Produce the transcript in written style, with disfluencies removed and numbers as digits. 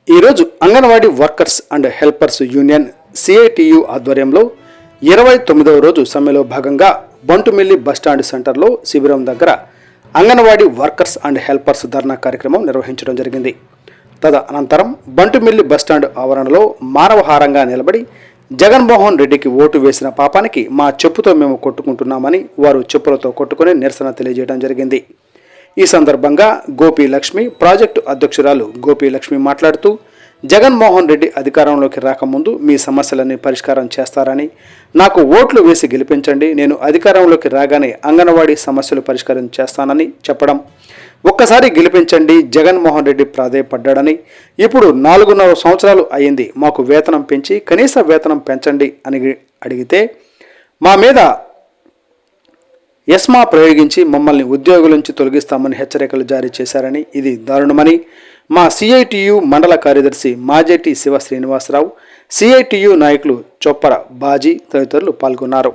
ఈరోజు anganwadi workers and helpers union CITU ఆధ్వర్యంలో 29వ రోజు సమ్మెలో భాగంగా బంటుమిల్లి బస్టాండ్ సెంటర్లో శిబిరం దగ్గర అంగన్వాడీ వర్కర్స్ అండ్ హెల్పర్స్ ధర్నా కార్యక్రమం నిర్వహించడం జరిగింది. తదనంతరం బంటుమిల్లి బస్టాండ్ ఆవరణలో మానవహారంగా నిలబడి జగన్మోహన్ రెడ్డికి ఓటు వేసిన పాపానికి మా చెప్పుతో మేము కొట్టుకుంటున్నామని వారు చెప్పులతో కొట్టుకుని నిరసన తెలియజేయడం జరిగింది. ఈ సందర్భంగా గోపి లక్ష్మి ప్రాజెక్టు అధ్యక్షురాలు గోపి లక్ష్మి మాట్లాడుతూ జగన్మోహన్ రెడ్డి అధికారంలోకి రాకముందు మీ సమస్యలన్నీ పరిష్కారం చేస్తారని, నాకు ఓట్లు వేసి గెలిపించండి, నేను అధికారంలోకి రాగానే అంగన్వాడీ సమస్యలు పరిష్కారం చేస్తానని చెప్పడం, ఒక్కసారి గెలిపించండి జగన్మోహన్ రెడ్డి ప్రాధేయపడ్డాడని, ఇప్పుడు 4.5 సంవత్సరాలు అయ్యింది, మాకు వేతనం పెంచి కనీస వేతనం పెంచండి అని అడిగితే మా మీద ఎస్మా ప్రయోగించి మమ్మల్ని ఉద్యోగుల నుంచి తొలగిస్తామని హెచ్చరికలు జారీ చేశారని, ఇది దారుణమని మా సిఐటియు మండల కార్యదర్శి మాజేటి శివ శ్రీనివాసరావు, సిఐటియు నాయకులు చొప్పర బాజీ తదితరులు పాల్గొన్నారు.